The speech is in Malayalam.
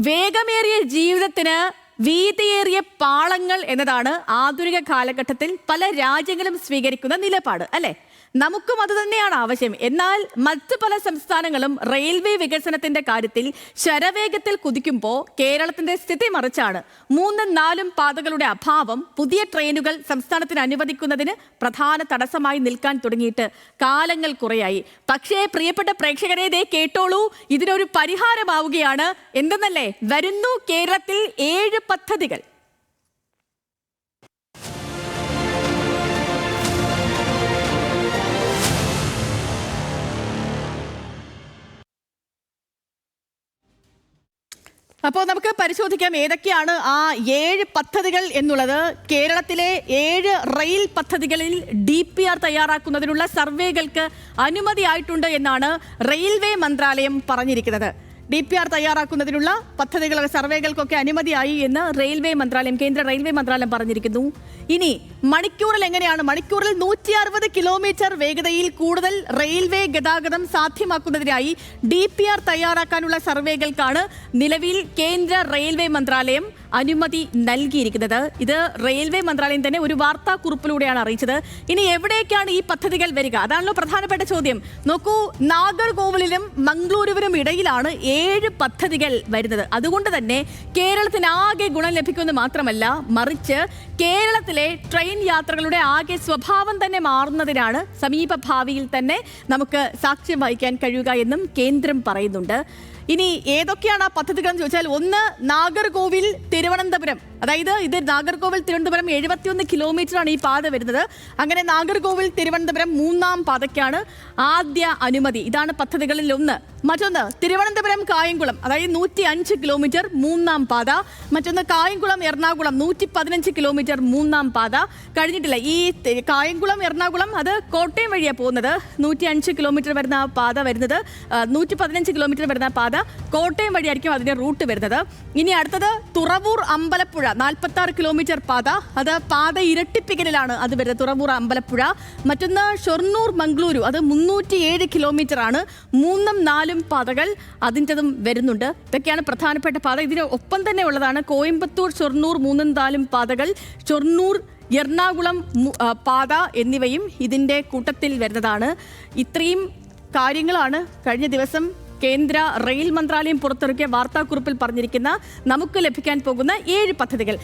വേഗമേറിയ ജീവിതത്തിന് വീതിയേറിയ പാളങ്ങൾ എന്നതാണ് ആധുനിക കാലഘട്ടത്തിൽ പല രാജ്യങ്ങളും സ്വീകരിക്കുന്ന നിലപാട്, അല്ലെ? നമുക്കും അത് തന്നെയാണ് ആവശ്യം. എന്നാൽ മറ്റ് പല സംസ്ഥാനങ്ങളും റെയിൽവേ വികസനത്തിന്റെ കാര്യത്തിൽ ശരവേഗത്തിൽ കുതിക്കുമ്പോൾ കേരളത്തിന്റെ സ്ഥിതി മറിച്ചാണ്. 3-4 പാതകളുടെ അഭാവം പുതിയ ട്രെയിനുകൾ സംസ്ഥാനത്തിന് അനുവദിക്കുന്നതിന് പ്രധാന തടസ്സമായി നിൽക്കാൻ തുടങ്ങിയിട്ട് കാലങ്ങൾ കുറയായി. പക്ഷേ പ്രിയപ്പെട്ട പ്രേക്ഷകരെ, ദേ കേട്ടോളൂ, ഇതിനൊരു പരിഹാരമാവുകയാണ്. എന്തെന്നല്ലേ? വരുന്നു കേരളത്തിൽ 7 പദ്ധതികൾ. അപ്പോൾ നമുക്ക് പരിശോധിക്കാം ഏതൊക്കെയാണ് ആ 7 പദ്ധതികൾ എന്നുള്ളത്. കേരളത്തിലെ 7 റെയിൽ പദ്ധതികളിൽ DPR തയ്യാറാക്കുന്നതിനുള്ള സർവേകൾക്ക് അനുമതിയായിട്ടുണ്ട് എന്നാണ് റെയിൽവേ മന്ത്രാലയം പറഞ്ഞിരിക്കുന്നത്. DPR തയ്യാറാക്കുന്നതിനുള്ള പദ്ധതികളുടെ സർവേകൾക്കൊക്കെ അനുമതിയായി എന്ന് റെയിൽവേ മന്ത്രാലയം, കേന്ദ്ര റെയിൽവേ മന്ത്രാലയം പറഞ്ഞിരിക്കുന്നു. ഇനി മണിക്കൂറിൽ എങ്ങനെയാണ്? മണിക്കൂറിൽ 160 കിലോമീറ്റർ വേഗതയിൽ കൂടുതൽ റെയിൽവേ ഗതാഗതം സാധ്യമാക്കുന്നതിനായി DPR തയ്യാറാക്കാനുള്ള സർവേകൾക്കാണ് നിലവിൽ കേന്ദ്ര റെയിൽവേ മന്ത്രാലയം അനുമതി നൽകിയിരിക്കുന്നത്. ഇത് റെയിൽവേ മന്ത്രാലയം തന്നെ ഒരു വാർത്താക്കുറിപ്പിലൂടെയാണ് അറിയിച്ചത്. ഇനി എവിടേക്കാണ് ഈ പദ്ധതികൾ വരിക? അതാണല്ലോ പ്രധാനപ്പെട്ട ചോദ്യം. നോക്കൂ, നാഗർകോവിലിനും മംഗളൂരുവിനും ഇടയിലാണ് 7 പദ്ധതികൾ വരുന്നത്. അതുകൊണ്ട് തന്നെ കേരളത്തിന് ആകെ ഗുണം ലഭിക്കുമെന്ന് മാത്രമല്ല, മറിച്ച് കേരളത്തിലെ ട്രെയിൻ യാത്രകളുടെ ആകെ സ്വഭാവം തന്നെ മാറുന്നതിനാണ് സമീപ ഭാവിയിൽ തന്നെ നമുക്ക് സാക്ഷ്യം വഹിക്കാൻ കഴിയുക എന്നും കേന്ദ്രം പറയുന്നുണ്ട്. ഇനി ഏതൊക്കെയാണ് ആ പദ്ധതികൾ എന്ന് ചോദിച്ചാൽ, ഒന്ന് നാഗർകോവിൽ തിരുവനന്തപുരം. അതായത് ഇത് നാഗർകോവിൽ തിരുവനന്തപുരം 71 കിലോമീറ്ററാണ് ഈ പാത വരുന്നത്. അങ്ങനെ നാഗർകോവിൽ തിരുവനന്തപുരം 3-ാം പാതയ്ക്കാണ് ആദ്യ അനുമതി. ഇതാണ് പദ്ധതികളിൽ ഒന്ന്. മറ്റൊന്ന് തിരുവനന്തപുരം കായംകുളം, അതായത് 105 കിലോമീറ്റർ 3-ാം പാത. മറ്റൊന്ന് കായംകുളം എറണാകുളം 115 കിലോമീറ്റർ 3-ാം പാത. കഴിഞ്ഞിട്ടില്ല. ഈ കായംകുളം എറണാകുളം അത് കോട്ടയം വഴിയാണ് പോകുന്നത്. 105 കിലോമീറ്റർ വരുന്ന പാത വരുന്നത്, 115 കിലോമീറ്റർ വരുന്ന പാത കോട്ടയം വഴിയായിരിക്കും അതിന്റെ റൂട്ട് വരുന്നത്. ഇനി അടുത്തത് തുറവൂർ അമ്പലപ്പുഴ 46 കിലോമീറ്റർ പാത. അത് പാത ഇരട്ടിപ്പിക്കലിലാണ് അത് വരുന്നത്, തുറവൂർ അമ്പലപ്പുഴ. മറ്റൊന്ന് ഷൊർണൂർ മംഗളൂരു, അത് 307 കിലോമീറ്റർ ആണ്. 3-4 പാതകൾ അതിൻ്റെതും വരുന്നുണ്ട്. ഇതൊക്കെയാണ് പ്രധാനപ്പെട്ട പാത. ഇതിന് ഒപ്പം തന്നെ ഉള്ളതാണ് കോയമ്പത്തൂർ ഷൊർണൂർ 3-4 പാതകൾ, ഷൊർണൂർ എറണാകുളം പാത എന്നിവയും ഇതിൻ്റെ കൂട്ടത്തിൽ വരുന്നതാണ്. ഇത്രയും കാര്യങ്ങളാണ് കഴിഞ്ഞ ദിവസം കേന്ദ്ര റെയിൽ മന്ത്രാലയം പുറത്തിറക്കിയ വാർത്താക്കുറിപ്പിൽ പറഞ്ഞിരിക്കുന്ന നമുക്ക് ലഭിക്കാൻ പോകുന്ന 7 പദ്ധതികൾ.